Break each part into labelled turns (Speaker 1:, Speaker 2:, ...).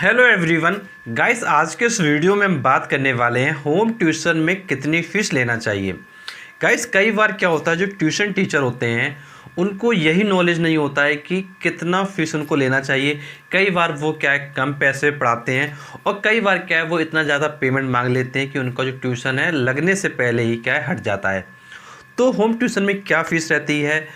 Speaker 1: Hello everyone guys, आज के इस वीडियो में हम बात करने वाले हैं होम ट्यूशन में कितनी फ़ीस लेना चाहिए। गाइस, कई बार क्या होता है, जो ट्यूशन टीचर होते हैं उनको यही नॉलेज नहीं होता है कि कितना फ़ीस उनको लेना चाहिए। कई बार वो क्या है, कम पैसे पढ़ाते हैं और कई बार क्या है, वो इतना ज़्यादा पेमेंट मांग लेते हैं कि उनका जो ट्यूशन है लगने से पहले ही क्या है, हट जाता है। तो होम ट्यूशन में क्या फ़ीस रहती है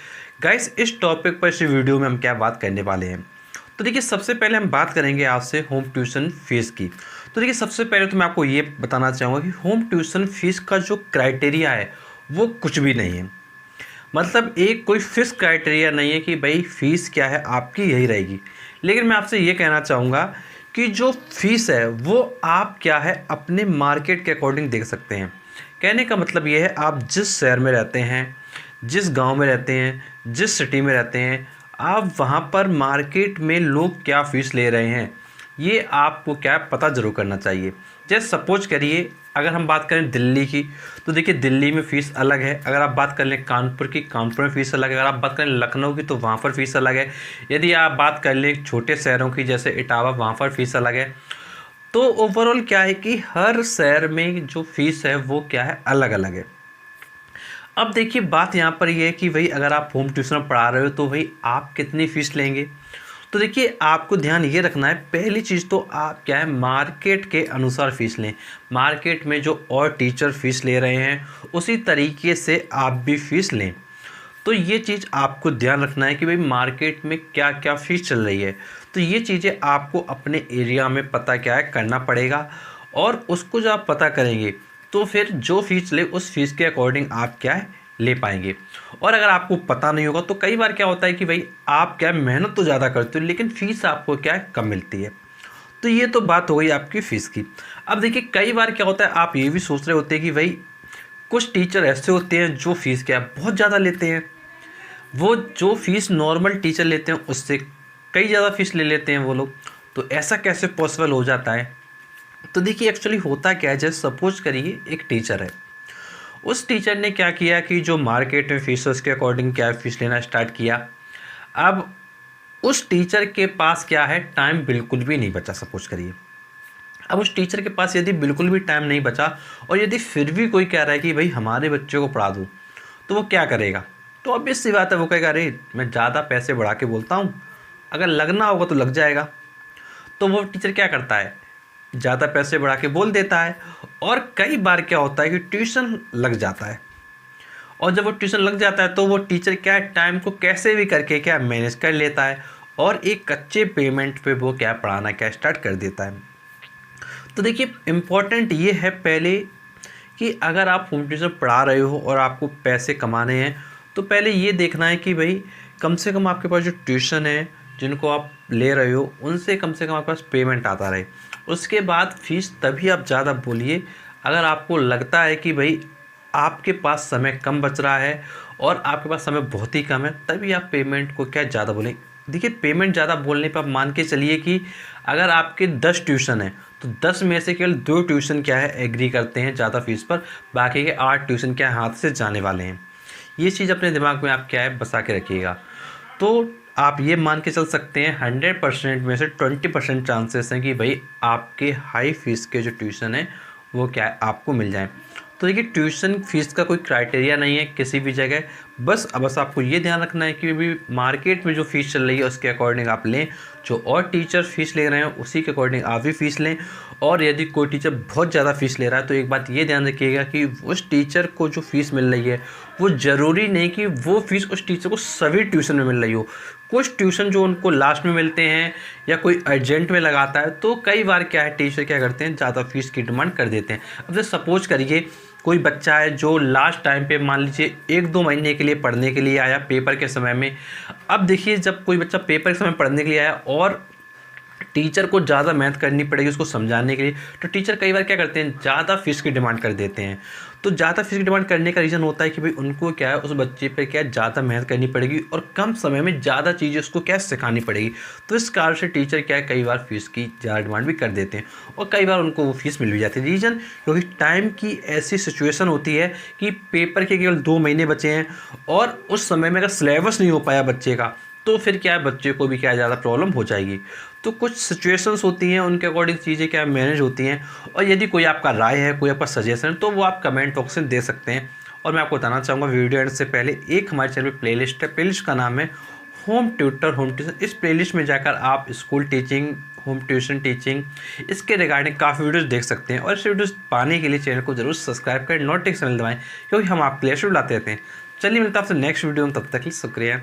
Speaker 1: गाइस, इस टॉपिक पर इस वीडियो में हम क्या बात करने वाले हैं। तो देखिए, सबसे पहले हम बात करेंगे आपसे होम ट्यूशन फ़ीस की। तो देखिए, सबसे पहले तो मैं आपको ये बताना चाहूँगा कि होम ट्यूशन फ़ीस का जो क्राइटेरिया है वो कुछ भी नहीं है। मतलब एक कोई फिक्स क्राइटेरिया नहीं है कि भाई फ़ीस क्या है आपकी यही रहेगी। लेकिन मैं आपसे ये कहना चाहूँगा कि जो फ़ीस है वो आप क्या है, अपने मार्केट के अकॉर्डिंग देख सकते हैं। कहने का मतलब ये है, आप जिस शहर में रहते हैं, जिस गांव में रहते हैं, जिस सिटी में रहते हैं, आप वहाँ पर मार्केट में लोग क्या फ़ीस ले रहे हैं ये आपको क्या पता ज़रूर करना चाहिए। जैसे सपोज करिए, अगर हम बात करें दिल्ली की, तो देखिए दिल्ली में फ़ीस अलग है। अगर आप बात कर लें कानपुर की, कानपुर में फ़ीस अलग है। अगर आप बात करें लखनऊ की, तो वहाँ पर फ़ीस अलग है। यदि आप बात कर लें छोटे शहरों की जैसे इटावा, वहाँ पर फ़ीस अलग है। तो ओवरऑल क्या है कि हर शहर में जो फ़ीस है वो क्या है, अलग अलग है। अब देखिए, बात यहाँ पर ये है कि भाई अगर आप होम ट्यूशन पढ़ा रहे हो तो भाई आप कितनी फ़ीस लेंगे। तो देखिए, आपको ध्यान ये रखना है, पहली चीज़ तो आप क्या है, मार्केट के अनुसार फ़ीस लें। मार्केट में जो और टीचर फ़ीस ले रहे हैं उसी तरीके से आप भी फ़ीस लें। तो ये चीज़ आपको ध्यान रखना है कि भाई मार्केट में क्या क्या फ़ीस चल रही है। तो ये चीज़ें आपको अपने एरिया में पता क्या है, करना पड़ेगा। और उसको जब आप पता करेंगे तो फिर जो फ़ीस ले उस फ़ीस के अकॉर्डिंग आप क्या है, ले पाएंगे। और अगर आपको पता नहीं होगा तो कई बार क्या होता है कि भाई आप क्या है, मेहनत तो ज़्यादा करते हो लेकिन फ़ीस आपको क्या है, कम मिलती है। तो ये तो बात हो गई आपकी फ़ीस की। अब देखिए, कई बार क्या होता है, आप ये भी सोच रहे होते हैं कि भाई कुछ टीचर ऐसे होते हैं जो फ़ीस क्या है, बहुत ज़्यादा लेते हैं। वो जो फ़ीस नॉर्मल टीचर लेते हैं उससे कई ज़्यादा फ़ीस ले लेते हैं वो लोग। तो ऐसा कैसे पॉसिबल हो जाता है। तो देखिए, एक्चुअली होता क्या है, जैसे सपोज करिए एक टीचर है। उस टीचर ने क्या किया कि जो मार्केट में फ़ीस है उसके अकॉर्डिंग क्या फ़ीस लेना स्टार्ट किया। अब उस टीचर के पास क्या है, टाइम बिल्कुल भी नहीं बचा, सपोज करिए। अब उस टीचर के पास यदि बिल्कुल भी टाइम नहीं बचा और यदि फिर भी कोई कह रहा है कि भाई हमारे बच्चे को पढ़ा दूँ, तो वो क्या करेगा। तो ऑब्वियस सी बात है, वो कहेगा अरे मैं ज़्यादा पैसे बढ़ा के बोलता हूँ, अगर लगना होगा तो लग जाएगा। तो वो टीचर क्या करता है, ज़्यादा पैसे बढ़ा के बोल देता है। और कई बार क्या होता है कि ट्यूशन लग जाता है। और जब वो ट्यूशन लग जाता है तो वो टीचर क्या है, टाइम को कैसे भी करके क्या मैनेज कर लेता है और एक कच्चे पेमेंट पे वो क्या पढ़ाना क्या स्टार्ट कर देता है। तो देखिए, इम्पॉर्टेंट ये है पहले कि अगर आप होम ट्यूशन पढ़ा रहे हो और आपको पैसे कमाने हैं तो पहले ये देखना है कि भाई कम से कम आपके पास जो ट्यूशन है जिनको आप ले रहे हो उनसे कम से कम आपके पास पेमेंट आता रहे। उसके बाद फीस तभी आप ज़्यादा बोलिए अगर आपको लगता है कि भाई आपके पास समय कम बच रहा है और आपके पास समय बहुत ही कम है, तभी आप पेमेंट को क्या ज़्यादा बोलें। देखिए, पेमेंट ज़्यादा बोलने पर आप मान के चलिए कि अगर आपके 10 ट्यूशन हैं तो 10 में से केवल 2 ट्यूशन क्या है, एग्री करते हैं ज़्यादा फीस पर, बाकी के 8 ट्यूशन क्या है, हाथ से जाने वाले हैं। ये चीज़ अपने दिमाग में आप क्या है, बसा के रखिएगा। तो आप ये मान के चल सकते हैं 100% में से 20% चांसेस हैं कि भाई आपके हाई फीस के जो ट्यूशन है वो क्या है, आपको मिल जाए। तो देखिए, ट्यूशन फीस का कोई क्राइटेरिया नहीं है किसी भी जगह। बस आपको ये ध्यान रखना है कि भी मार्केट में जो फ़ीस चल रही है उसके अकॉर्डिंग आप लें। जो और टीचर फ़ीस ले रहे हैं उसी के अकॉर्डिंग आप भी फ़ीस लें। और यदि कोई टीचर बहुत ज़्यादा फ़ीस ले रहा है तो एक बात ये ध्यान रखिएगा कि उस टीचर को जो फ़ीस मिल रही है वो ज़रूरी नहीं कि वो फ़ीस उस टीचर को सभी ट्यूशन में मिल रही हो। कुछ ट्यूशन जो उनको लास्ट में मिलते हैं या कोई अर्जेंट में लगाता है, तो कई बार क्या है, टीचर क्या करते हैं, ज़्यादा फीस की डिमांड कर देते हैं। अब जैसे सपोज करिए कोई बच्चा है जो लास्ट टाइम पे मान लीजिए 1-2 महीने के लिए पढ़ने के लिए आया पेपर के समय में। अब देखिए, जब कोई बच्चा पेपर के समय पढ़ने के लिए आया और टीचर को ज़्यादा मेहनत करनी पड़ेगी उसको समझाने के लिए, तो टीचर कई बार क्या करते हैं, ज़्यादा फीस की डिमांड कर देते हैं। तो ज़्यादा फीस की डिमांड करने का रीज़न होता है कि भाई उनको क्या है, उस बच्चे पे क्या है, ज़्यादा मेहनत करनी पड़ेगी और कम समय में ज़्यादा चीज़ें उसको क्या सिखानी पड़ेगी। तो इस कारण से टीचर क्या है, कई बार फीस की ज़्यादा डिमांड भी कर देते हैं और कई बार उनको वो फीस मिल भी जाती है। रीज़न क्योंकि टाइम की ऐसी सिचुएशन होती है कि पेपर के केवल 2 महीने बचे हैं और उस समय में अगर सिलेबस नहीं हो पाया बच्चे का तो फिर क्या है, बच्चे को भी क्या ज़्यादा प्रॉब्लम हो जाएगी। तो तो कुछ सिचुएशंस होती हैं, उनके अकॉर्डिंग चीज़ें क्या मैनेज होती हैं। और यदि कोई आपका राय है, कोई आपका सजेशन, तो वो आप कमेंट बॉक्स में दे सकते हैं। और मैं आपको बताना चाहूँगा वीडियो एंड से पहले, एक हमारे चैनल पे प्लेलिस्ट है, प्लेलिस्ट का नाम है होम ट्यूटर होम ट्यूशन। इस प्लेलिस्ट में जाकर आप school teaching, home tuition teaching, इसके रिगार्डिंग काफ़ी वीडियोस देख सकते हैं। और इस वीडियोस पाने के लिए चैनल को जरूर सब्सक्राइब करें, नोटिफिकेशन दबाएं, क्योंकि हम आपके लिए लाते रहते हैं। चलिए मिलता है आपसे नेक्स्ट वीडियो में, तब तक के लिए शुक्रिया।